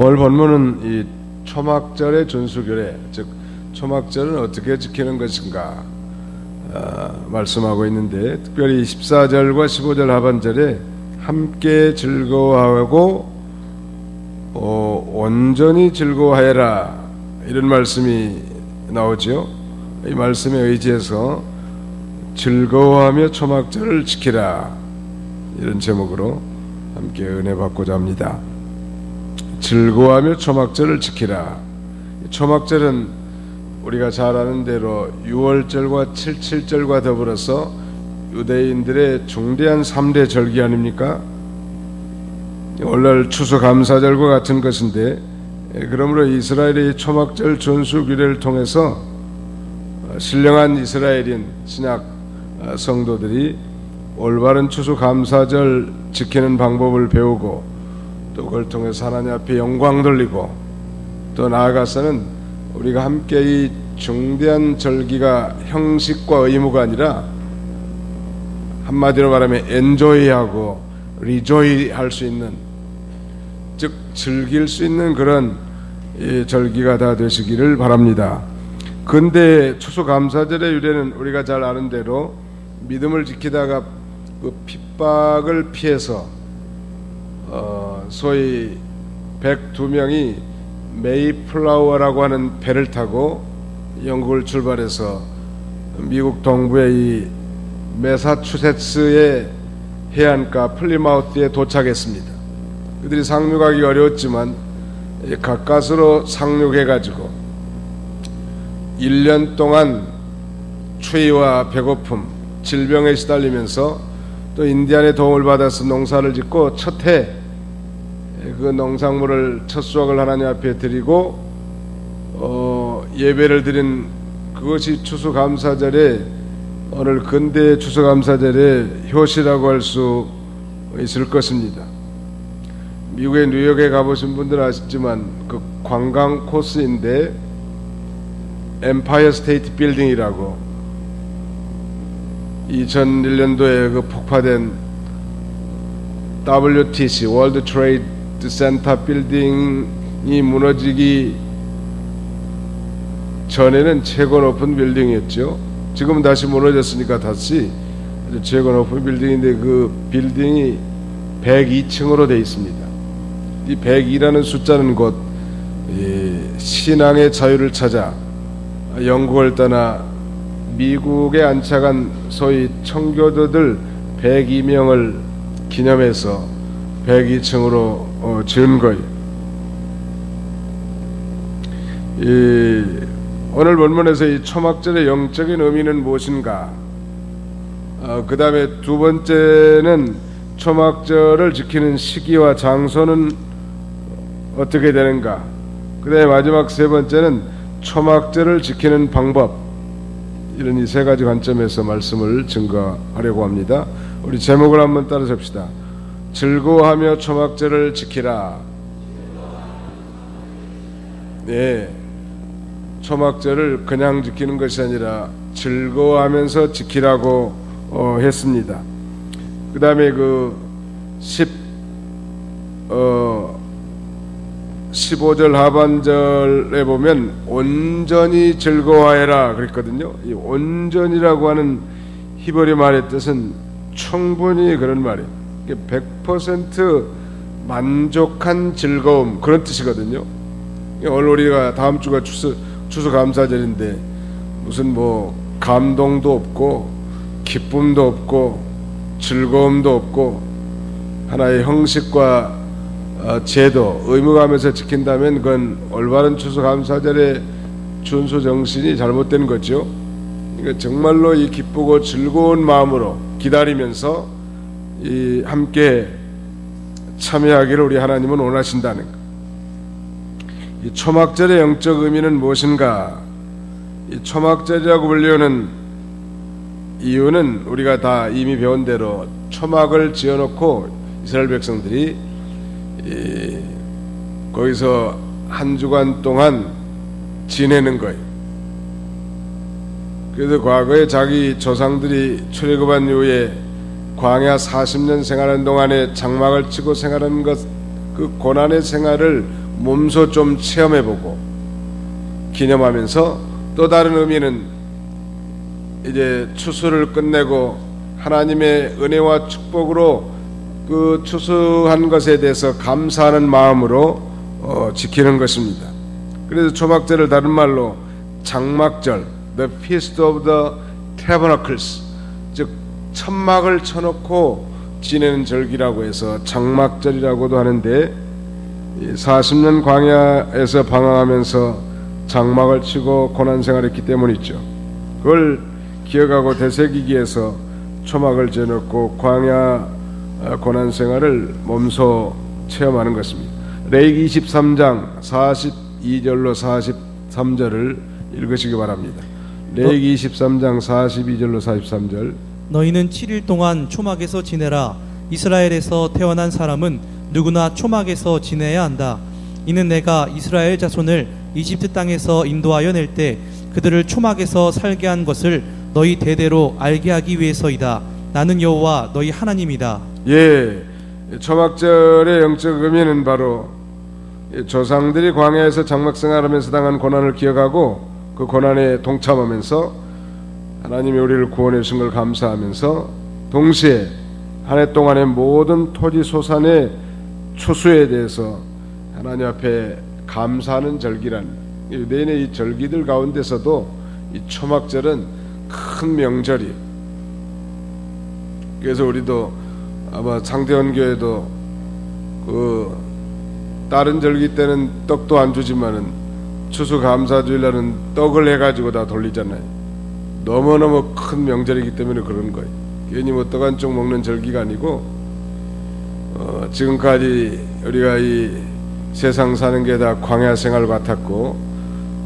오늘 본문은 이 초막절의 준수규례, 즉 초막절은 어떻게 지키는 것인가 말씀하고 있는데, 특별히 14절과 15절 하반절에 함께 즐거워하고 온전히 즐거워하여라 이런 말씀이 나오죠. 이 말씀에 의지해서 즐거워하며 초막절을 지키라 이런 제목으로 함께 은혜 받고자 합니다. 즐거워하며 초막절을 지키라. 초막절은 우리가 잘 아는 대로 6월절과 7.7절과 더불어서 유대인들의 중대한 3대 절기 아닙니까? 오늘날 추수감사절과 같은 것인데, 그러므로 이스라엘의 초막절 준수규례를 통해서 신령한 이스라엘인 신약 성도들이 올바른 추수감사절 지키는 방법을 배우고, 또 그걸 통해서 하나님 앞에 영광 돌리고, 또 나아가서는 우리가 함께 이 중대한 절기가 형식과 의무가 아니라 한마디로 말하면 엔조이하고 리조이 할 수 있는, 즉 즐길 수 있는 그런 절기가 다 되시기를 바랍니다. 근데 추수감사절의 유래는 우리가 잘 아는 대로 믿음을 지키다가 그 핍박을 피해서 소위 102명이 메이플라워라고 하는 배를 타고 영국을 출발해서 미국 동부의 이 매사추세츠의 해안가 플리마우스에 도착했습니다. 그들이 상륙하기 어려웠지만 가까스로 상륙해가지고 1년 동안 추위와 배고픔, 질병에 시달리면서 또 인디안의 도움을 받아서 농사를 짓고 첫 해 그 농작물을 첫 수확을 하나님 앞에 드리고 예배를 드린 그것이 추수감사절의, 오늘 근대의 추수감사절의 효시라고 할 수 있을 것입니다. 미국의 뉴욕에 가보신 분들은 아시지만 그 관광 코스인데 엠파이어 스테이트 빌딩이라고 2001년도에 그 폭파된 WTC 월드 트레이드 센터 빌딩이 무너지기 전에는 최고 높은 빌딩이었죠. 지금은 다시 무너졌으니까 다시 최고 높은 빌딩인데, 그 빌딩이 102층으로 되어 있습니다. 이 102라는 숫자는 곧 신앙의 자유를 찾아 영국을 떠나 미국에 안착한 소위 청교도들 102명을 기념해서 102층으로 지은 거예요. 오늘 본문에서 이 초막절의 영적인 의미는 무엇인가? 그 다음에 두 번째는 초막절을 지키는 시기와 장소는 어떻게 되는가? 그 다음에 마지막 세 번째는 초막절을 지키는 방법. 이런 이 세 가지 관점에서 말씀을 증거하려고 합니다. 우리 제목을 한번 따라 잡시다. 즐거워하며 초막절을 지키라. 네, 초막절을 그냥 지키는 것이 아니라 즐거워하면서 지키라고 했습니다. 그 다음에 그 15절 하반절에 보면 온전히 즐거워해라 그랬거든요. 이 온전이라고 하는 히브리 말의 뜻은 충분히 그런 말이에요. 100% 만족한 즐거움, 그런 뜻이거든요. 오늘 우리가 다음 주가 추수감사절인데 무슨 뭐 감동도 없고 기쁨도 없고 즐거움도 없고 하나의 형식과 제도, 의무감에서 지킨다면 그건 올바른 추수감사절의 준수 정신이 잘못된 거죠. 그러니까 정말로 이 기쁘고 즐거운 마음으로 기다리면서 이 함께 참여하기를 우리 하나님은 원하신다는 것. 이 초막절의 영적 의미는 무엇인가? 이 초막절이라고 불리우는 이유는 우리가 다 이미 배운 대로 초막을 지어놓고 이스라엘 백성들이 거기서 한 주간 동안 지내는 거예요. 그래서 과거에 자기 조상들이 출애굽한 이후에 광야 40년 생활하는 동안에 장막을 치고 생활하는 것, 그 고난의 생활을 몸소 좀 체험해보고 기념하면서, 또 다른 의미는 이제 추수를 끝내고 하나님의 은혜와 축복으로 그 추수한 것에 대해서 감사하는 마음으로 지키는 것입니다. 그래서 초막절을 다른 말로 장막절, The Feast of the Tabernacles, 즉 천막을 쳐놓고 지내는 절기라고 해서 장막절이라고도 하는데, 40년 광야에서 방황하면서 장막을 치고 고난생활했기 때문이죠. 그걸 기억하고 되새기기위해서 초막을 지어놓고 광야 고난생활을 몸소 체험하는 것입니다. 레위기 23장 42절로 43절을 읽으시기 바랍니다. 레위기 23장 42절로 43절. 너희는 7일 동안 초막에서 지내라. 이스라엘에서 태어난 사람은 누구나 초막에서 지내야 한다. 이는 내가 이스라엘 자손을 이집트 땅에서 인도하여 낼 때 그들을 초막에서 살게 한 것을 너희 대대로 알게 하기 위해서이다. 나는 여호와 너희 하나님이다. 예, 초막절의 영적 의미는 바로 조상들이 광야에서 장막생활하면서 당한 고난을 기억하고 그 고난에 동참하면서 하나님이 우리를 구원해 주신 걸 감사하면서, 동시에 한 해 동안의 모든 토지 소산의 추수에 대해서 하나님 앞에 감사하는 절기란, 유대인의 이 절기들 가운데서도 이 초막절은 큰 명절이에요. 그래서 우리도 아마 상대원 교회도 그 다른 절기 때는 떡도 안 주지만은 추수감사주일날은 떡을 해가지고 다 돌리잖아요. 너무너무 큰 명절이기 때문에 그런 거예요. 괜히 뭐 떡 한 쪽 먹는 절기가 아니고, 지금까지 우리가 이 세상 사는 게 다 광야 생활 같았고,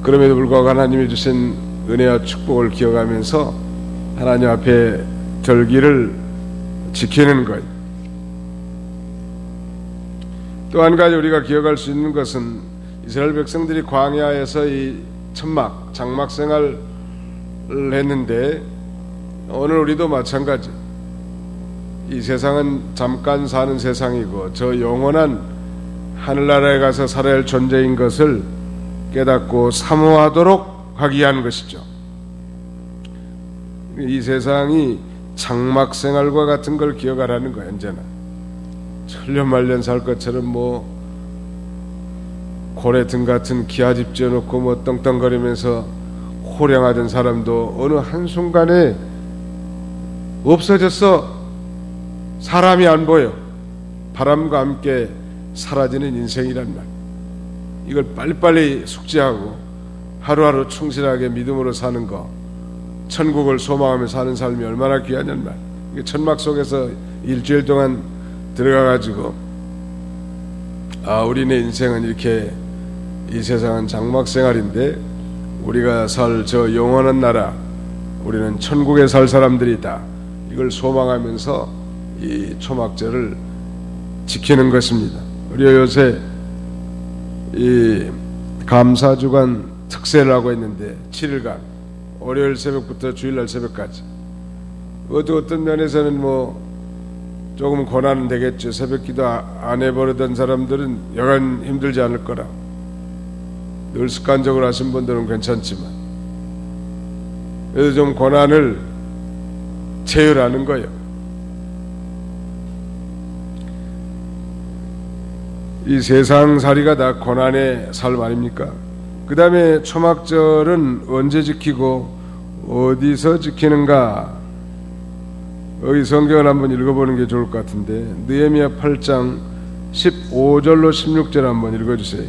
그럼에도 불구하고 하나님이 주신 은혜와 축복을 기억하면서 하나님 앞에 절기를 지키는 것. 또 한 가지 우리가 기억할 수 있는 것은, 이스라엘 백성들이 광야에서 이 천막, 장막 생활을 했는데, 오늘 우리도 마찬가지. 이 세상은 잠깐 사는 세상이고 저 영원한 하늘나라에 가서 살아야 할 존재인 것을 깨닫고 사모하도록 하기 위한 것이죠. 이 세상이 장막 생활과 같은 걸 기억하라는 거예요. 언제나 천년만년 살 것처럼 뭐 고래 등 같은 기아집 지어놓고 뭐 떵떵거리면서 호령하던 사람도 어느 한순간에 없어졌어. 사람이 안 보여. 바람과 함께 사라지는 인생이란 말. 이걸 빨리빨리 숙지하고 하루하루 충실하게 믿음으로 사는 거, 천국을 소망하며 사는 삶이 얼마나 귀하냔 말. 천막 속에서 일주일 동안 들어가가지고, 우리네 인생은 이렇게, 이 세상은 장막 생활인데 우리가 살 저 영원한 나라, 우리는 천국에 살 사람들이다. 이걸 소망하면서 이 초막절을 지키는 것입니다. 우리가 요새 이 감사주간 특세를 하고 있는데 7일간, 월요일 새벽부터 주일날 새벽까지, 어떤 면에서는 뭐 조금 고난은 되겠죠. 새벽기도 안 해버리던 사람들은 여간 힘들지 않을 거라. 늘 습관적으로 하신 분들은 괜찮지만, 그래서 좀 고난을 체휼하는 거예요. 이 세상살이가 다 고난의 삶 아닙니까? 그 다음에 초막절은 언제 지키고 어디서 지키는가? 여기 성경을 한번 읽어보는 게 좋을 것 같은데, 느헤미야 8장 15절로 16절 한번 읽어주세요.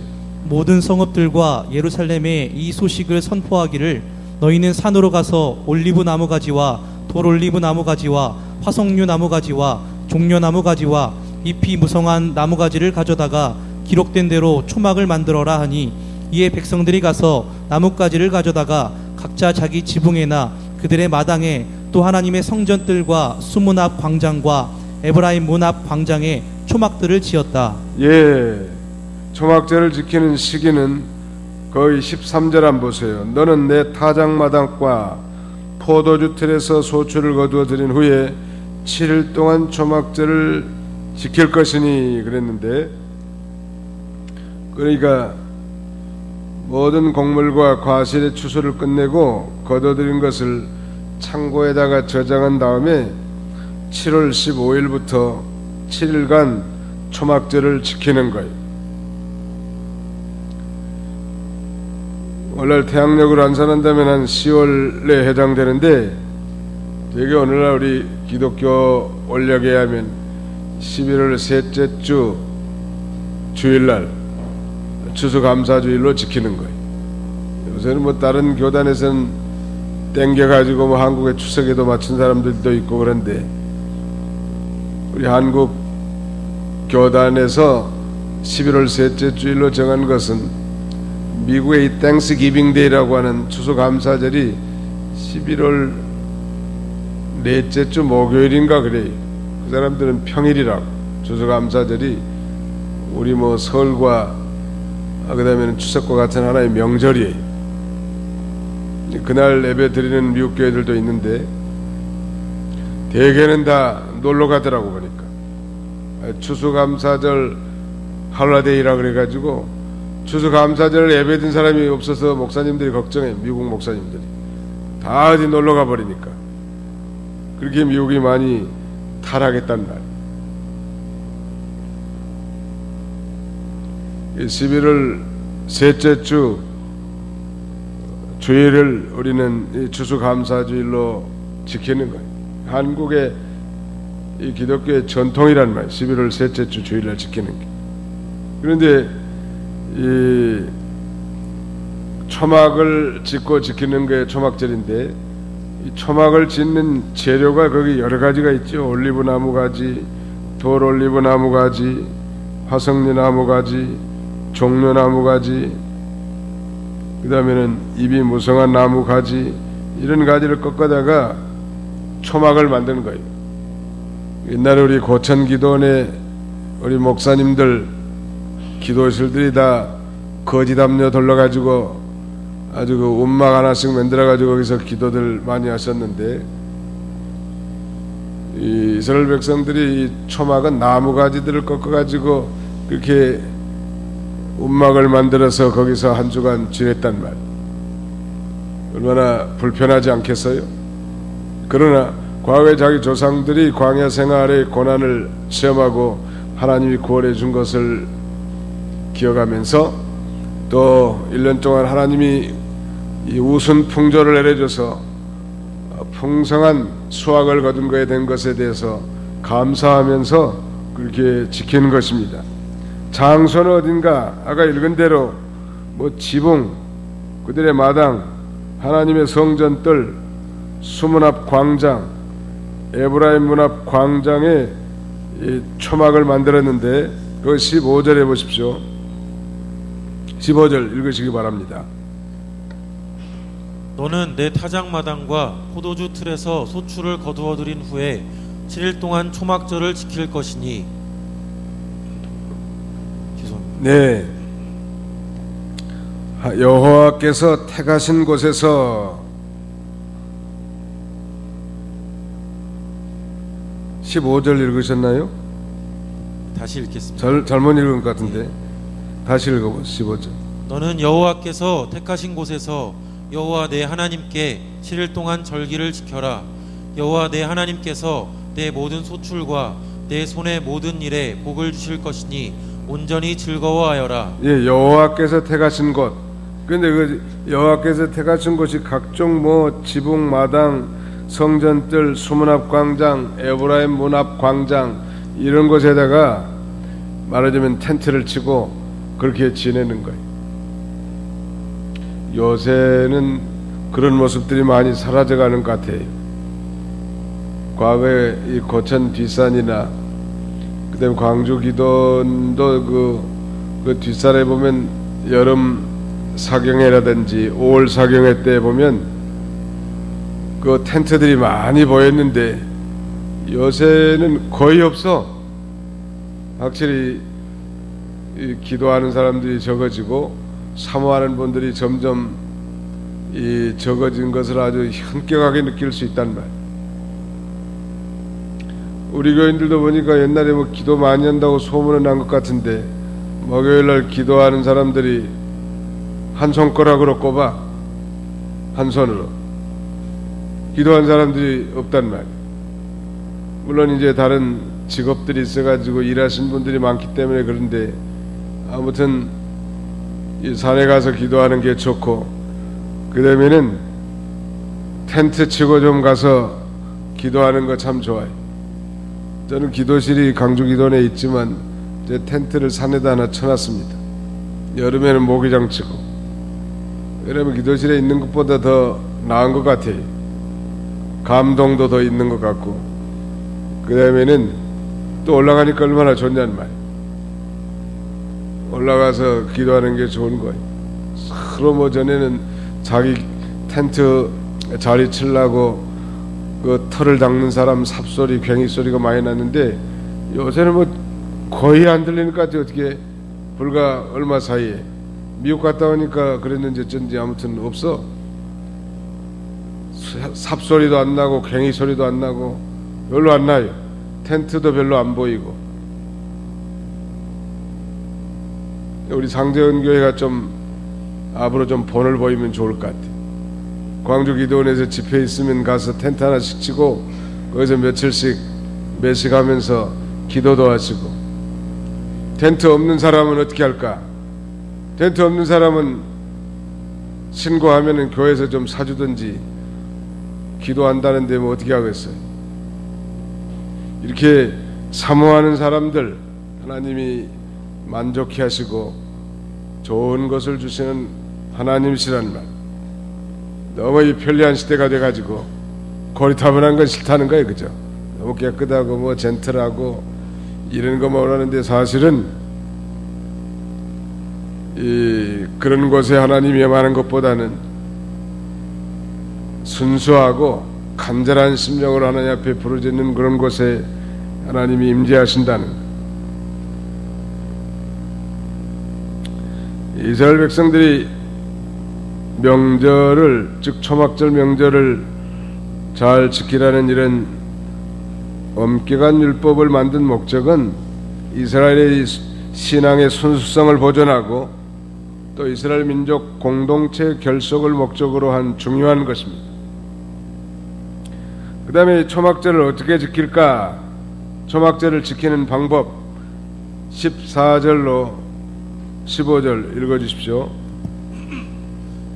모든 성읍들과 예루살렘에 이 소식을 선포하기를, 너희는 산으로 가서 올리브 나무 가지와 돌올리브 나무 가지와 화석류 나무 가지와 종려나무 가지와 잎이 무성한 나무 가지를 가져다가 기록된 대로 초막을 만들어라 하니, 이에 백성들이 가서 나뭇가지를 가져다가 각자 자기 지붕에나 그들의 마당에, 또 하나님의 성전들과 수문 앞 광장과 에브라임 문 앞 광장에 초막들을 지었다. 예, 초막절을 지키는 시기는 거의 13절 한번 보세요. 너는 내 타작마당과 포도주 틀에서 소출을 거두어 들인 후에 7일 동안 초막절을 지킬 것이니 그랬는데, 그러니까 모든 곡물과 과실의 추수를 끝내고 거둬들인 것을 창고에다가 저장한 다음에 7월 15일부터 7일간 초막절을 지키는 거예요. 오늘날 태양력으로 환산한다면 한 10월에 해당되는데, 되게 오늘날 우리 기독교 원력에 의하면 11월 셋째 주 주일날 추수감사주일로 지키는 거예요. 요새는 뭐 다른 교단에서는 땡겨가지고 뭐 한국의 추석에도 맞춘 사람들도 있고 그런데, 우리 한국 교단에서 11월 셋째 주일로 정한 것은 미국의 이 땡스기빙 데이라고 하는 추수감사절이 11월 넷째 주 목요일인가 그래요. 그 사람들은 평일이라고. 추수감사절이 우리 뭐 설과 그다음에는 추석과 같은 하나의 명절이에요. 그날 예배 드리는 미국 교회들도 있는데 대개는 다 놀러 가더라고. 보니까 추수감사절 할러데이라 그래가지고 추수감사절 예배 든 사람이 없어서 목사님들이 걱정해요. 미국 목사님들이 다 어디 놀러 가버리니까. 그렇게 미국이 많이 타락했단 말이에요. 11월 셋째 주 주일을 우리는 추수감사주일로 지키는 거예요. 한국의 이 기독교의 전통이란 말이에요. 11월 셋째 주 주일날 지키는 게. 그런데 이 초막을 짓고 지키는 게 초막절인데, 이 초막을 짓는 재료가 거기 여러 가지가 있죠. 올리브 나무 가지, 돌 올리브 나무 가지, 화석리 나무 가지, 종려 나무 가지, 그 다음에는 잎이 무성한 나무 가지, 이런 가지를 꺾어다가 초막을 만드는 거예요. 옛날에 우리 고천기도원에 우리 목사님들 기도실들이 다 거지 담요 돌려가지고 아주 그 움막 하나씩 만들어가지고 거기서 기도들 많이 하셨는데, 이 이스라엘 백성들이 이 초막은 나무 가지들을 꺾어가지고 그렇게 움막을 만들어서 거기서 한 주간 지냈단 말. 얼마나 불편하지 않겠어요? 그러나 과거에 자기 조상들이 광야 생활의 고난을 체험하고 하나님이 구원해 준 것을 기억하면서, 또 1년 동안 하나님이 이 우순 풍조를 내려줘서 풍성한 수확을 거둔 것에 된 것에 대해서 감사하면서 그렇게 지키는 것입니다. 장소는 어딘가? 아까 읽은 대로 뭐 지붕, 그들의 마당, 하나님의 성전들, 수문 앞 광장, 에브라임 문 앞 광장에 이 초막을 만들었는데, 그 15절에 보십시오. 15절 읽으시기 바랍니다. 너는 내 타작마당과 포도주 틀에서 소출을 거두어들인 후에 7일 동안 초막절을 지킬 것이니. 죄송합니다. 네, 여호와께서 택하신 곳에서 15절 읽으셨나요? 다시 읽겠습니다. 잘못 읽은 것 같은데 다시 읽어보세요. 15절. 너는 여호와께서 택하신 곳에서 여호와 내 하나님께 7일 동안 절기를 지켜라. 여호와 내 하나님께서 내 모든 소출과 내 손의 모든 일에 복을 주실 것이니 온전히 즐거워하여라. 예, 여호와께서 택하신 곳. 근데 그 여호와께서 택하신 곳이 각종 뭐 지붕, 마당, 성전들, 수문 앞 광장, 에브라임 문 앞 광장, 이런 곳에다가 말하자면 텐트를 치고 그렇게 지내는 거예요. 요새는 그런 모습들이 많이 사라져가는 것 같아요. 과거에 이 고천 뒷산이나 그다음에 광주 기도원도 그 뒷산에 보면 여름 사경회라든지 5월 사경회 때 보면 그 텐트들이 많이 보였는데 요새는 거의 없어. 확실히 이 기도하는 사람들이 적어지고 사모하는 분들이 점점 이 적어진 것을 아주 현격하게 느낄 수 있단 말. 우리 교인들도 보니까 옛날에 뭐 기도 많이 한다고 소문은 난 것 같은데 목요일날 기도하는 사람들이 한 손가락으로 꼽아. 한 손으로 기도한 사람들이 없단 말이에요. 물론 이제 다른 직업들이 있어가지고 일하신 분들이 많기 때문에 그런데, 아무튼 이 산에 가서 기도하는 게 좋고, 그 다음에는 텐트 치고 좀 가서 기도하는 거 참 좋아요. 저는 기도실이 강주 기도원에 있지만 이제 텐트를 산에다 하나 쳐놨습니다. 여름에는 모기장 치고. 그러면 기도실에 있는 것보다 더 나은 것 같아요. 감동도 더 있는 것 같고, 그 다음에는 또 올라가니까 얼마나 좋냐는 말이에요. 올라가서 기도하는 게 좋은 거예요. 서로 뭐 전에는 자기 텐트 자리 치려고 그 털을 닦는 사람 삽소리, 괭이 소리가 많이 났는데, 요새는 뭐 거의 안 들리는 것 같아요. 어떻게 불과 얼마 사이에. 미국 갔다 오니까 그랬는지 어쩐지 아무튼 없어. 삽소리도 안 나고 괭이 소리도 안 나고 별로 안 나요. 텐트도 별로 안 보이고. 우리 상대원 교회가 좀 앞으로 좀 본을 보이면 좋을 것 같아요. 광주 기도원에서 집회 있으면 가서 텐트 하나씩 치고 거기서 며칠씩 매식하면서 기도도 하시고. 텐트 없는 사람은 어떻게 할까? 텐트 없는 사람은 신고하면은 교회에서 좀 사주든지, 기도한다는데 뭐 어떻게 하겠어요? 이렇게 사모하는 사람들 하나님이 만족해 하시고 좋은 것을 주시는 하나님이시란 말. 너무 이 편리한 시대가 돼가지고 고리타분한 건 싫다는 거예요. 그죠? 너무 깨끗하고 뭐 젠틀하고 이런 거만 원하는데, 사실은 그런 곳에 하나님이 임하는 것보다는 순수하고 간절한 심령으로 하나님 앞에 부르짖는 그런 곳에 하나님이 임재하신다는 것. 이스라엘 백성들이 명절을, 즉 초막절 명절을 잘 지키라는 이런 엄격한 율법을 만든 목적은 이스라엘의 신앙의 순수성을 보존하고 또 이스라엘 민족 공동체 결속을 목적으로 한 중요한 것입니다. 그 다음에 초막절을 어떻게 지킬까? 초막절을 지키는 방법 14절로 15절 읽어주십시오.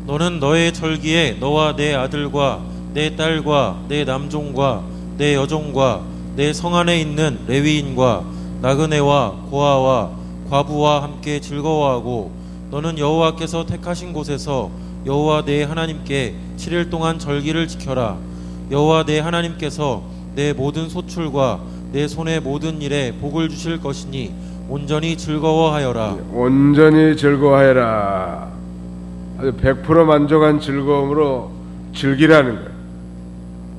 너는 너의 절기에 너와 내 아들과 내 딸과 내 남종과 내 여종과 내 성 안에 있는 레위인과 나그네와 고아와 과부와 함께 즐거워하고, 너는 여호와께서 택하신 곳에서 여호와 내 하나님께 7일 동안 절기를 지켜라. 여호와 내 하나님께서 내 모든 소출과 내 손의 모든 일에 복을 주실 것이니 온전히 즐거워하여라. 온전히 즐거워하여라. 아주 100% 만족한 즐거움으로 즐기라는 거예요.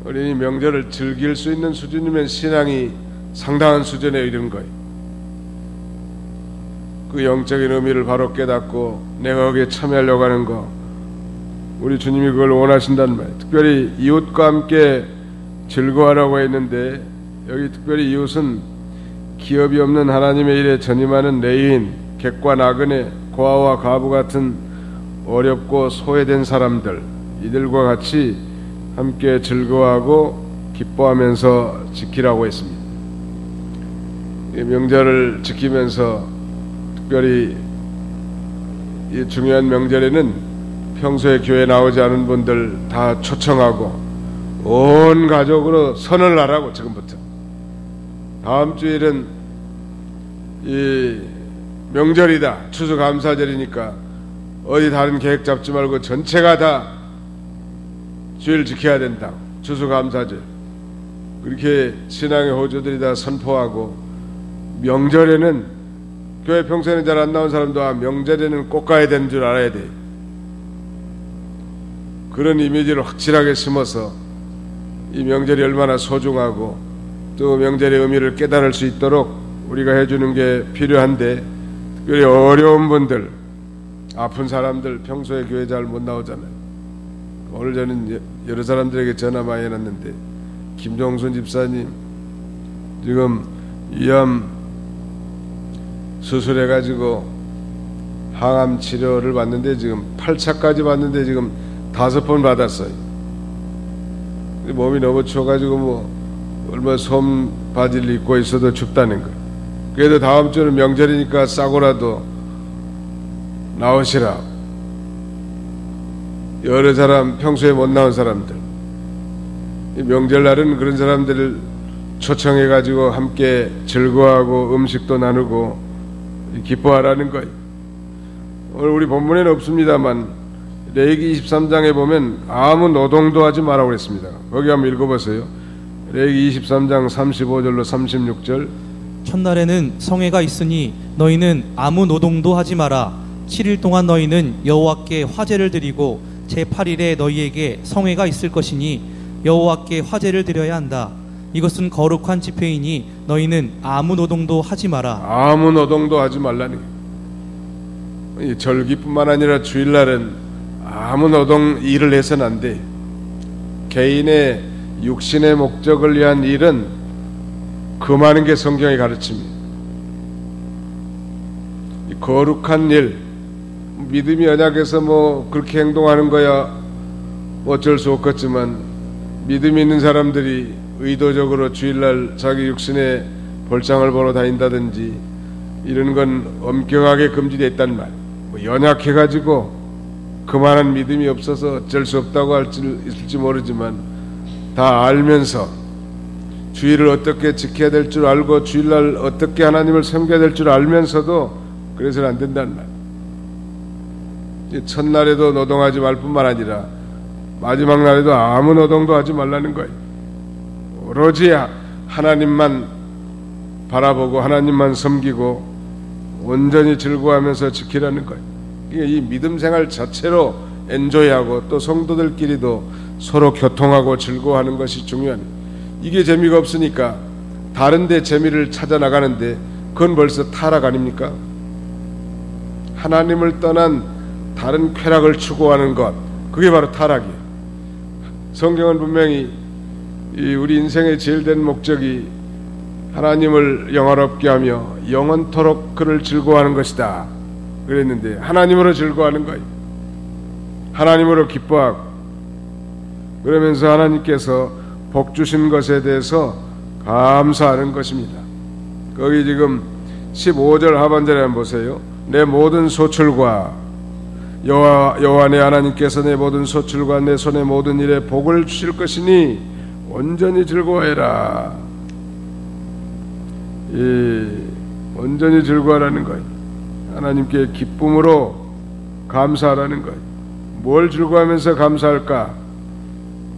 우리 명절을 즐길 수 있는 수준이면 신앙이 상당한 수준에 이른 거예요. 그 영적인 의미를 바로 깨닫고 내가 거기에 참여하려고 하는 거, 우리 주님이 그걸 원하신단 말이에요. 특별히 이웃과 함께 즐거워하라고 했는데, 여기 특별히 이웃은 기업이 없는 하나님의 일에 전임하는 레위인, 객과 나그네, 고아와 과부 같은 어렵고 소외된 사람들, 이들과 같이 함께 즐거워하고 기뻐하면서 지키라고 했습니다. 이 명절을 지키면서 특별히 이 중요한 명절에는 평소에 교회 나오지 않은 분들 다 초청하고 온 가족으로 선을 하라고. 지금부터 다음 주일은 이 명절이다, 추수감사절이니까 어디 다른 계획 잡지 말고 전체가 다 주일 지켜야 된다. 추수감사절. 그렇게 신앙의 호주들이 다 선포하고, 명절에는 교회 평소에는 잘 안 나온 사람도 명절에는 꼭 가야 되는 줄 알아야 돼. 그런 이미지를 확실하게 심어서 이 명절이 얼마나 소중하고 또 명절의 의미를 깨달을 수 있도록 우리가 해주는 게 필요한데, 특별히 어려운 분들, 아픈 사람들, 평소에 교회 잘 못 나오잖아요. 오늘 저는 여러 사람들에게 전화 많이 해놨는데, 김종순 집사님 지금 위암 수술해가지고 항암 치료를 받는데 지금 8차까지 받는데 지금 5번 받았어요. 몸이 너무 추워가지고 뭐 얼마 솜 바지를 입고 있어도 춥다는 거. 그래도 다음 주는 명절이니까 싸고라도 나오시라. 여러 사람, 평소에 못 나온 사람들, 이 명절날은 그런 사람들을 초청해가지고 함께 즐거워하고 음식도 나누고 기뻐하라는 거예요. 오늘 우리 본문에는 없습니다만 레위기 23장에 보면 아무 노동도 하지 말라고 그랬습니다. 거기 한번 읽어보세요. 레위기 23장 35절로 36절. 첫날에는 성회가 있으니 너희는 아무 노동도 하지 마라. 7일 동안 너희는 여호와께 화제를 드리고 제8일에 너희에게 성회가 있을 것이니 여호와께 화제를 드려야 한다. 이것은 거룩한 집회이니 너희는 아무 노동도 하지 마라. 아무 노동도 하지 말라니. 이 절기뿐만 아니라 주일날은 아무 노동 일을 해서는 안 돼. 개인의 육신의 목적을 위한 일은 금하는 게 성경의 가르침이에요. 이 거룩한 일, 믿음이 언약해서 뭐 그렇게 행동하는 거야 뭐 어쩔 수 없겠지만, 믿음이 있는 사람들이 의도적으로 주일날 자기 육신의 볼장을 보러 다닌다든지 이런 건 엄격하게 금지되어 있단 말. 뭐 연약해가지고 그만한 믿음이 없어서 어쩔 수 없다고 할지 모르지만, 다 알면서 주일을 어떻게 지켜야 될 줄 알고 주일날 어떻게 하나님을 섬겨야 될 줄 알면서도 그래서는 안 된다는 말. 첫날에도 노동하지 말 뿐만 아니라 마지막 날에도 아무 노동도 하지 말라는 거예요. 오로지 하나님만 바라보고 하나님만 섬기고 온전히 즐거워하면서 지키라는 거예요. 이 믿음 생활 자체로 엔조이하고 또 성도들끼리도 서로 교통하고 즐거워하는 것이 중요한, 이게 재미가 없으니까 다른 데 재미를 찾아 나가는데 그건 벌써 타락 아닙니까? 하나님을 떠난 다른 쾌락을 추구하는 것, 그게 바로 타락이에요. 성경은 분명히 우리 인생의 제일 된 목적이 하나님을 영화롭게 하며 영원토록 그를 즐거워하는 것이다 그랬는데, 하나님으로 즐거워하는 거예요. 하나님으로 기뻐하고, 그러면서 하나님께서 복 주신 것에 대해서 감사하는 것입니다. 거기 지금 15절 하반절에 한번 보세요. 내 모든 소출과 여호와 내 하나님께서 내 모든 소출과 내 손의 모든 일에 복을 주실 것이니 온전히 즐거워해라. 온전히 즐거워하라는 거예요. 하나님께 기쁨으로 감사하라는 거예요. 뭘 즐거워하면서 감사할까?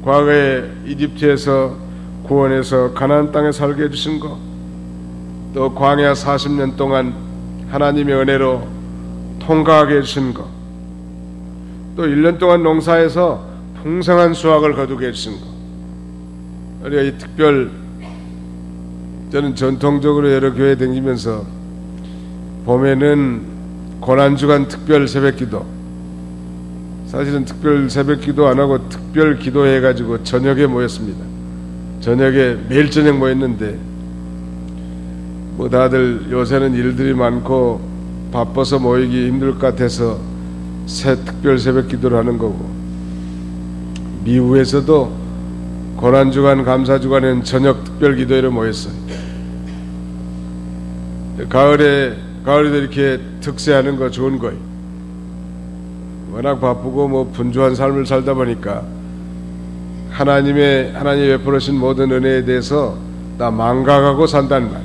과거에 이집트에서 구원해서 가나안 땅에 살게 해주신 것, 또 광야 40년 동안 하나님의 은혜로 통과하게 해주신 것, 또 1년 동안 농사에서 풍성한 수확을 거두게 해주신 것. 우리가 이 특별, 저는 전통적으로 여러 교회 다니면서 봄에는 고난주간 특별 새벽기도, 사실은 특별 새벽기도 안 하고 특별 기도해가지고 저녁에 모였습니다. 저녁에 매일 저녁 모였는데, 뭐 다들 요새는 일들이 많고 바빠서 모이기 힘들 것 같아서 새 특별 새벽기도를 하는 거고, 미국에서도 고난주간 감사주간에는 저녁 특별기도회로 모였어요. 가을에도 이렇게 특세하는 거 좋은 거예요. 워낙 바쁘고 뭐 분주한 삶을 살다 보니까 하나님이 베풀으신 모든 은혜에 대해서 다 망각하고 산다는 말.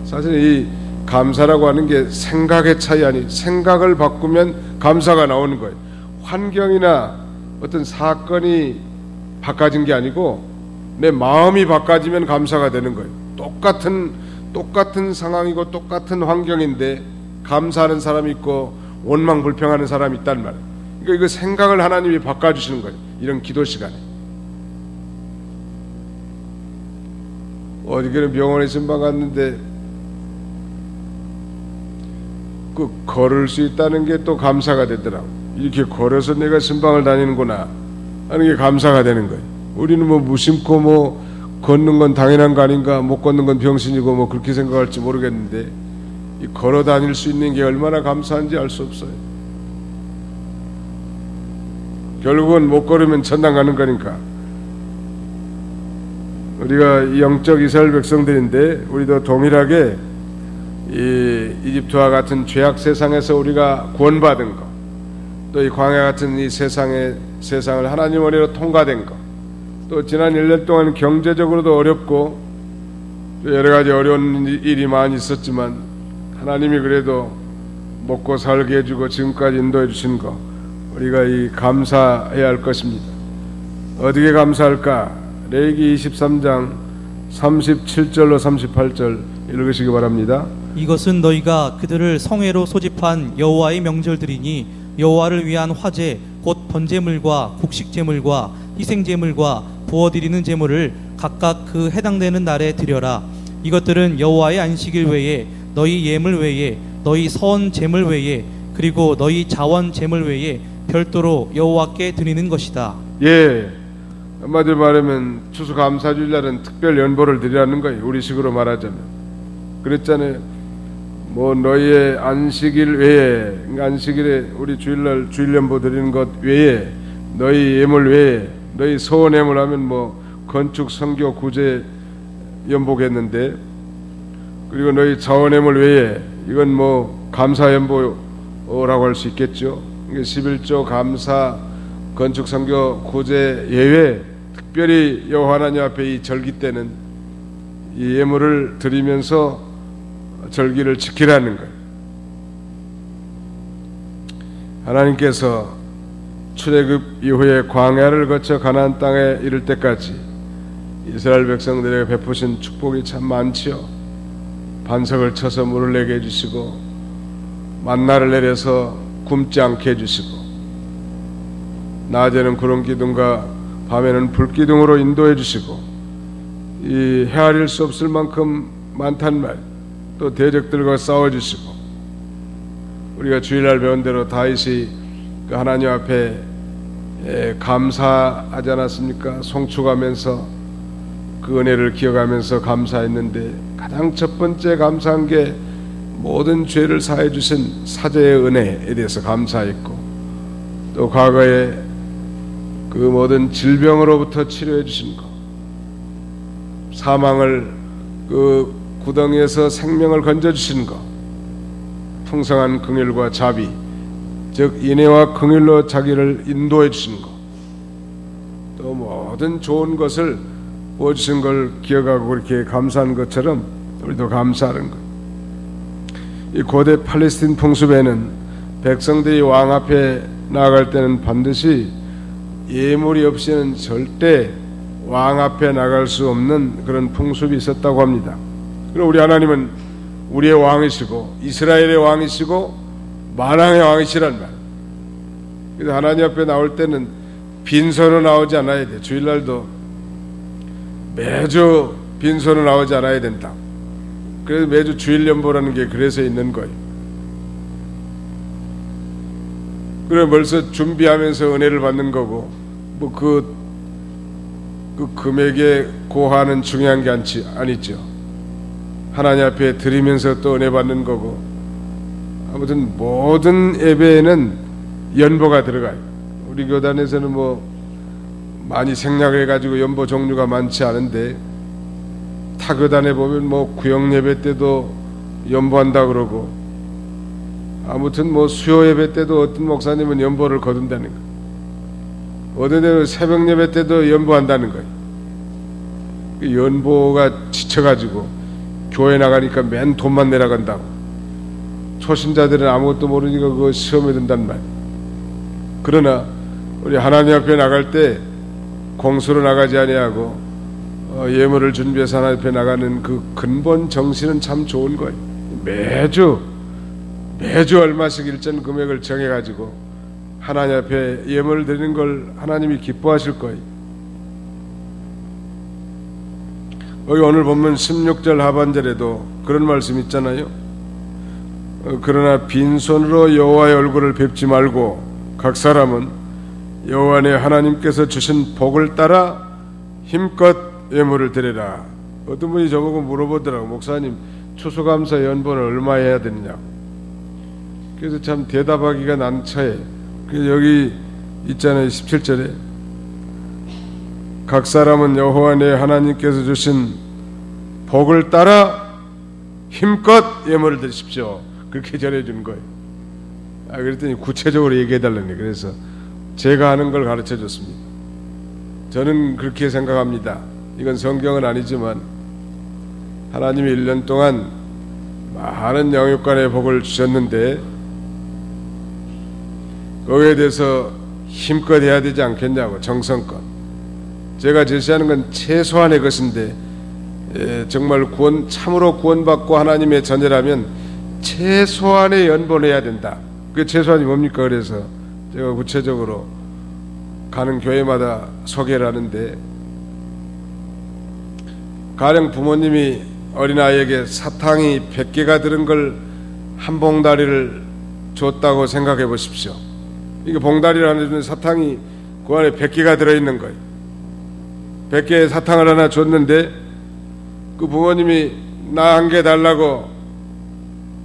사실 이 감사라고 하는 게 생각의 차이 아니, 생각을 바꾸면 감사가 나오는 거예요. 환경이나 어떤 사건이 바꿔진 게 아니고 내 마음이 바꿔지면 감사가 되는 거예요. 똑같은 상황이고 똑같은 환경인데 감사하는 사람이 있고 원망 불평하는 사람이 있단 말이에요. 그러니까 이거 생각을 하나님이 바꿔주시는 거예요. 이런 기도 시간에. 어저께는 병원에 신방 갔는데 그 걸을 수 있다는 게 또 감사가 되더라고. 이렇게 걸어서 내가 신방을 다니는구나 하는 게 감사가 되는 거예요. 우리는 뭐 무심코 뭐 걷는 건 당연한 거 아닌가, 못 걷는 건 병신이고 뭐 그렇게 생각할지 모르겠는데, 걸어 다닐 수 있는 게 얼마나 감사한지 알 수 없어요. 결국은 못 걸으면 천당 가는 거니까. 우리가 영적 이스라엘 백성들인데 우리도 동일하게 이 이집트와 같은 죄악 세상에서 우리가 구원받은 거, 또 이 광야 같은 이 세상을 하나님 은혜로 통과된 거, 또 지난 1년 동안 경제적으로도 어렵고 또 여러 가지 어려운 일이 많이 있었지만 하나님이 그래도 먹고 살게 해주고 지금까지 인도해 주신 거, 우리가 이 감사해야 할 것입니다. 어떻게 감사할까? 레위기 23장 37절로 38절 읽으시기 바랍니다. 이것은 너희가 그들을 성회로 소집한 여호와의 명절들이니 여호와를 위한 화제 곧 번제물과 곡식제물과 희생제물과 부어드리는 제물을 각각 그 해당되는 날에 드려라. 이것들은 여호와의 안식일 외에 너희 예물 외에 너희 선 제물 외에 그리고 너희 자원 제물 외에 별도로 여호와께 드리는 것이다. 예, 한마디로 말하면 추수감사주일날은 특별 연보를 드리라는 거예요. 우리식으로 말하자면 그랬잖아요. 뭐 너희의 안식일 외에, 안식일에 우리 주일날 주일연보 드리는 것 외에, 너희 예물 외에, 너희 소원예물 하면 뭐 건축, 선교, 구제 연보겠는데, 그리고 너희 자원예물 외에 이건 뭐 감사연보라고 할 수 있겠죠. 11조 감사, 건축, 선교, 구제 예외 특별히 여호와 하나님 앞에 이 절기 때는 이 예물을 드리면서 절기를 지키라는 거예요. 하나님께서 출애굽 이후에 광야를 거쳐 가나안 땅에 이를 때까지 이스라엘 백성들에게 베푸신 축복이 참 많지요. 반석을 쳐서 물을 내게 해주시고 만나를 내려서 굶지 않게 해주시고 낮에는 구름 기둥과 밤에는 불 기둥으로 인도해 주시고 이 헤아릴 수 없을 만큼 많단 말, 또 대적들과 싸워주시고 우리가 주일날 배운 대로 다윗이 그 하나님 앞에 감사하지 않았습니까? 송축하면서 그 은혜를 기억하면서 감사했는데 가장 첫 번째 감사한 게 모든 죄를 사해 주신 사제의 은혜에 대해서 감사했고, 또 과거에 그 모든 질병으로부터 치료해 주신 것, 사망을 그 구덩이에서 생명을 건져주신 것, 풍성한 긍휼과 자비, 즉 인애와 긍휼로 자기를 인도해 주신 것, 또 모든 좋은 것을 보여주신 걸 기억하고 그렇게 감사한 것처럼 우리도 감사하는 것. 이 고대 팔레스틴 풍습에는 백성들이 왕 앞에 나아갈 때는 반드시 예물이 없이는 절대 왕 앞에 나갈 수 없는 그런 풍습이 있었다고 합니다. 그리고 우리 하나님은 우리의 왕이시고 이스라엘의 왕이시고 만왕의 왕이시란 말. 그래서 하나님 앞에 나올 때는 빈손으로 나오지 않아야 돼. 주일날도 매주 빈손으로 나오지 않아야 된다. 그래서 매주 주일연보라는 게 그래서 있는 거예요. 그래 벌써 준비하면서 은혜를 받는 거고, 뭐 그 금액에 고하는 중요한 게 아니죠. 하나님 앞에 드리면서 또 은혜 받는 거고, 아무튼 모든 예배에는 연보가 들어가요. 우리 교단에서는 뭐 많이 생략해가지고 연보 종류가 많지 않은데, 타 교단에 보면 뭐 구역 예배 때도 연보한다 그러고, 아무튼 뭐 수요 예배 때도 어떤 목사님은 연보를 거둔다는 거예요. 어떤 데는 새벽 예배 때도 연보한다는 거예요. 연보가 지쳐가지고 교회 나가니까 맨 돈만 내려간다고. 초신자들은 아무것도 모르니까 그거 시험에 든단 말이에요. 그러나 우리 하나님 앞에 나갈 때 공수로 나가지 아니하고 예물을 준비해서 하나님 앞에 나가는 그 근본 정신은 참 좋은 거예요. 매주 얼마씩 일정 금액을 정해가지고 하나님 앞에 예물을 드리는 걸 하나님이 기뻐하실 거예요. 여기 오늘 보면 16절 하반절에도 그런 말씀 있잖아요. 그러나 빈손으로 여호와의 얼굴을 뵙지 말고 각 사람은 여호와 내 하나님께서 주신 복을 따라 힘껏 예물을 드리라. 어떤 분이 저보고 물어보더라고. 목사님, 추수감사 연본을 얼마 해야 되느냐. 그래서 참 대답하기가 난처해. 그래서 여기 있잖아요. 17절에 각 사람은 여호와 내 하나님께서 주신 복을 따라 힘껏 예물을 드십시오. 그렇게 전해준 거예요. 그랬더니 구체적으로 얘기해달라니. 그래서 제가 하는 걸 가르쳐 줬습니다. 저는 그렇게 생각합니다. 이건 성경은 아니지만 하나님이 1년 동안 많은 영육간의 복을 주셨는데 거기에 대해서 힘껏 해야 되지 않겠냐고. 정성껏. 제가 제시하는 건 최소한의 것인데 정말 참으로 구원받고 하나님의 자녀라면 최소한의 연본해야 된다. 그게 최소한이 뭡니까? 그래서 제가 구체적으로 가는 교회마다 소개를 하는데, 가령 부모님이 어린아이에게 사탕이 100개가 들은 걸 한 봉다리를 줬다고 생각해 보십시오. 이게 봉다리를 하나 주는 사탕이 그 안에 100개가 들어있는 거예요. 100개의 사탕을 하나 줬는데 그 부모님이 나 1개 달라고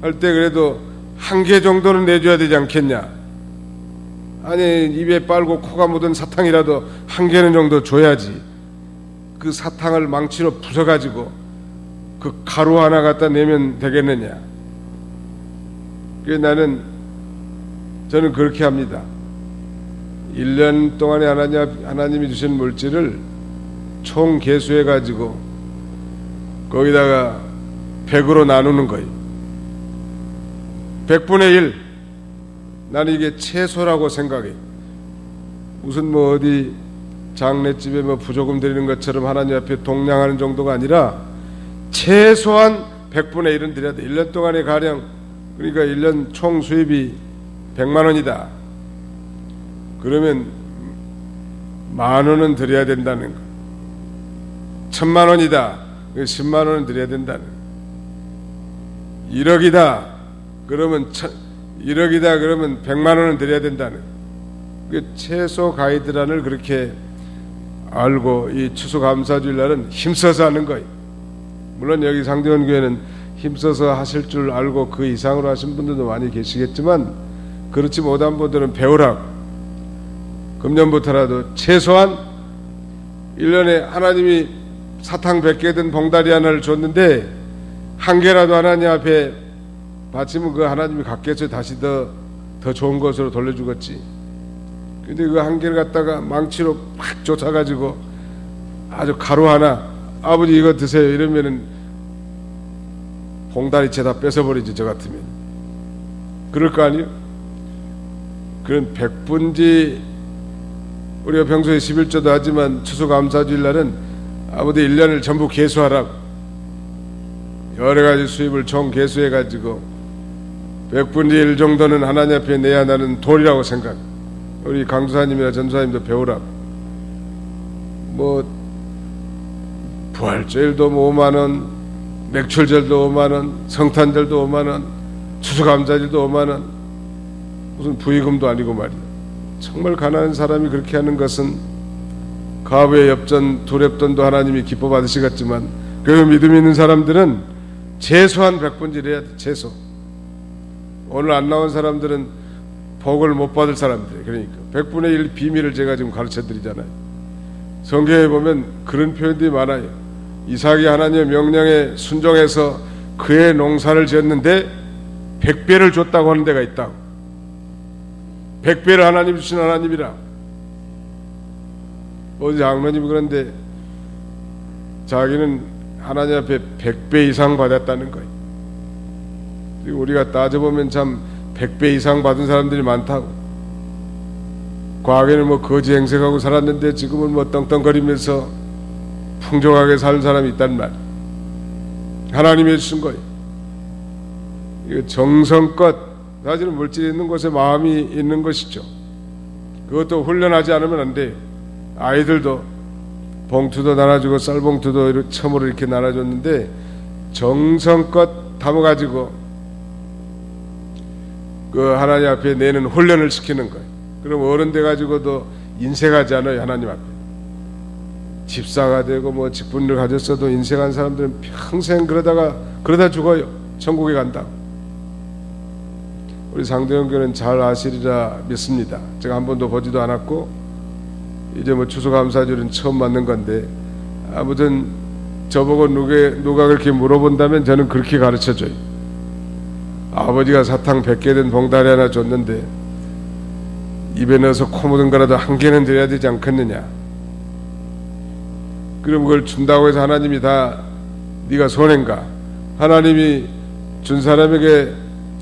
할 때 그래도 1개 정도는 내줘야 되지 않겠냐. 아니 입에 빨고 코가 묻은 사탕이라도 1개는 정도 줘야지. 그 사탕을 망치로 부숴가지고 그 가루 하나 갖다 내면 되겠느냐. 그래서 저는 그렇게 합니다. 1년 동안에 하나님이 주신 물질을 총 계수해가지고 거기다가 100으로 나누는 거예요. 100분의 1. 나는 이게 최소라고 생각해. 무슨 뭐 어디 장례집에 뭐 부조금 드리는 것처럼 하나님 앞에 동냥하는 정도가 아니라 최소한 100분의 1은 드려야 돼. 1년 동안에 가령, 그러니까 1년 총 수입이 100만 원이다. 그러면 10,000원은 드려야 된다는 거. 1,000만 원이다. 10만 원은 드려야 된다는 거. 1억이다. 그러면 100만 원은 드려야 된다는 거. 그 최소 가이드란을 그렇게 알고 이 추수감사주일날은 힘써서 하는 거예요. 물론 여기 상대원 교회는 힘써서 하실 줄 알고 그 이상으로 하신 분들도 많이 계시겠지만, 그렇지 못한 분들은 배우라고. 금년부터라도 최소한 1년에 하나님이 사탕 100개 든 봉다리 하나를 줬는데 1개라도 하나님 앞에 바치면 그 하나님이 갖겠죠. 다시 더 좋은 것으로 돌려주겠지. 근데 그 1개를 갖다가 망치로 팍 쫓아가지고 아주 가루 하나, 아버지 이거 드세요 이러면은 봉다리채 다 뺏어버리지. 저 같으면 그럴 거 아니에요. 그런 백분지, 우리가 평소에 11조도 하지만 추수감사주일날은 아버지 1년을 전부 계수하라고. 여러가지 수입을 총 계수해가지고 100분의 1 정도는 하나님 앞에 내야 나는 도리라고 생각. 우리 강도사님이나 전도사님도 배우라고. 뭐 부활절도 뭐 5만원, 맥출절도 5만원, 성탄절도 5만원, 추수감사절도 5만원. 무슨 부의금도 아니고 말이야. 정말 가난한 사람이 그렇게 하는 것은 가부의 엽전, 두렙돈도 하나님이 기뻐 받으시겠지만, 그 믿음 있는 사람들은 최소한 100분질 해야 돼. 최소. 오늘 안 나온 사람들은 복을 못 받을 사람들. 그러니까 100분의 1 비밀을 제가 지금 가르쳐 드리잖아요. 성경에 보면 그런 표현들이 많아요. 이삭이 하나님의 명령에 순종해서 그의 농사를 지었는데 100배를 줬다고 하는 데가 있다고. 100배를 하나님 주신 하나님이라. 어디 장로님이 그런데 자기는 하나님 앞에 100배 이상 받았다는 거예요. 우리가 따져보면 참 100배 이상 받은 사람들이 많다고. 과거에는 뭐 거지 행색하고 살았는데 지금은 뭐 떵떵거리면서 풍족하게 사는 사람이 있단 말이에요. 하나님이 해주신 거예요. 이거 정성껏, 사실은 물질이 있는 곳에 마음이 있는 것이죠. 그것도 훈련하지 않으면 안 돼요. 아이들도 봉투도 나눠주고 쌀봉투도 이렇게 처음으로 이렇게 나눠줬는데 정성껏 담아가지고 그 하나님 앞에 내는 훈련을 시키는 거예요. 그럼 어른 돼가지고도 인색하지 않아요. 하나님 앞에. 집사가 되고 뭐 직분을 가졌어도 인생한 사람들은 평생 그러다 죽어요. 천국에 간다. 우리 상대원 교회는 잘 아시리라 믿습니다. 제가 한 번도 보지도 않았고 이제 뭐 추수감사절은 처음 맞는 건데, 아무튼 저보고 누가 그렇게 물어본다면 저는 그렇게 가르쳐줘요. 아버지가 사탕 100개 된 봉다리 하나 줬는데 입에 넣어서 코 묻은 거라도 한 개는 드려야 되지 않겠느냐. 그럼 그걸 준다고 해서 하나님이 다 네가 손해인가? 하나님이 준 사람에게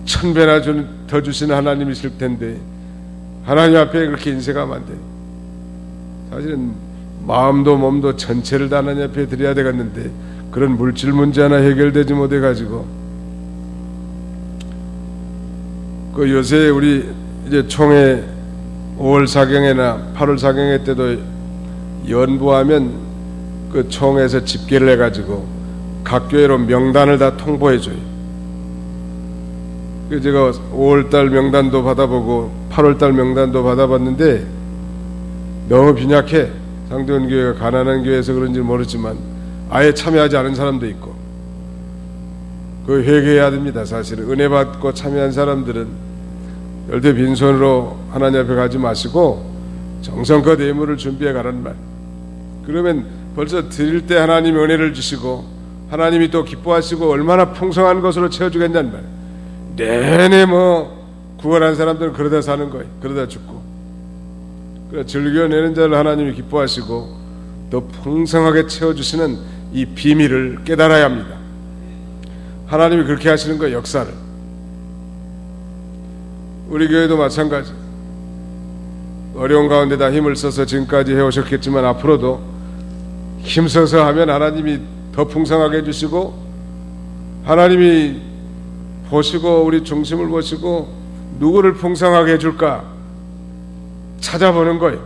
1000배나 더 주시는 하나님이실 텐데 하나님 앞에 그렇게 인색하면 안 돼. 사실은 마음도 몸도 전체를 다 하나님 앞에 드려야 되겠는데 그런 물질 문제 하나 해결되지 못해가지고, 그 요새 우리 이제 총회 5월 사경회나 8월 사경회 때도 연부하면 그 총회에서 집계를 해가지고 각 교회로 명단을 다 통보해줘요. 그 제가 5월달 명단도 받아보고 8월달 명단도 받아봤는데 너무 빈약해. 상대원 교회가 가난한 교회에서 그런지 모르지만 아예 참여하지 않은 사람도 있고, 그 회개해야 됩니다. 사실은 은혜 받고 참여한 사람들은 절대 빈손으로 하나님 앞에 가지 마시고 정성껏 예물을 준비해 가란 말. 그러면 벌써 드릴 때 하나님이 은혜를 주시고 하나님이 또 기뻐하시고 얼마나 풍성한 것으로 채워주겠냐는 말. 내내 뭐 구원한 사람들은 그러다 사는 거예요. 그러다 죽고. 그래서 즐겨내는 자를 하나님이 기뻐하시고 더 풍성하게 채워주시는 이 비밀을 깨달아야 합니다. 하나님이 그렇게 하시는 거예요. 역사를. 우리 교회도 마찬가지. 어려운 가운데 다 힘을 써서 지금까지 해오셨겠지만 앞으로도 힘써서 하면 하나님이 더 풍성하게 해주시고, 하나님이 보시고 우리 중심을 보시고 누구를 풍성하게 해줄까 찾아보는 거예요.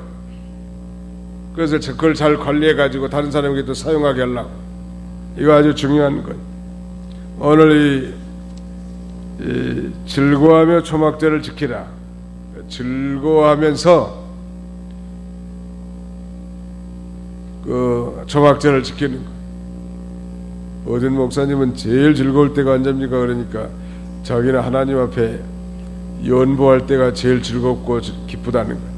그래서 그걸 잘 관리해가지고 다른 사람에게 또 사용하게 하려고. 이거 아주 중요한 거예요. 오늘 이 즐거워하며 초막절을 지키라. 즐거워하면서 그 초막절을 지키는 거예요. 어떤 목사님은 제일 즐거울 때가 언제입니까? 그러니까 자기는 하나님 앞에 연보할 때가 제일 즐겁고 기쁘다는 거예요.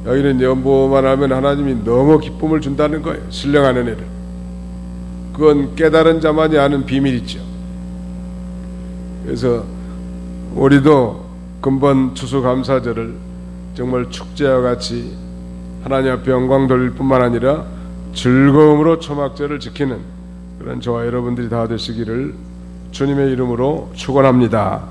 여기는 연보만 하면 하나님이 너무 기쁨을 준다는 거예요. 신령한 은혜를. 그건 깨달은 자만이 아는 비밀이죠. 그래서 우리도 금번 추수감사절을 정말 축제와 같이 하나님 앞에 영광 돌릴 뿐만 아니라 즐거움으로 초막절을 지키는 그런 저와 여러분들이 다 되시기를 주님의 이름으로 축원합니다.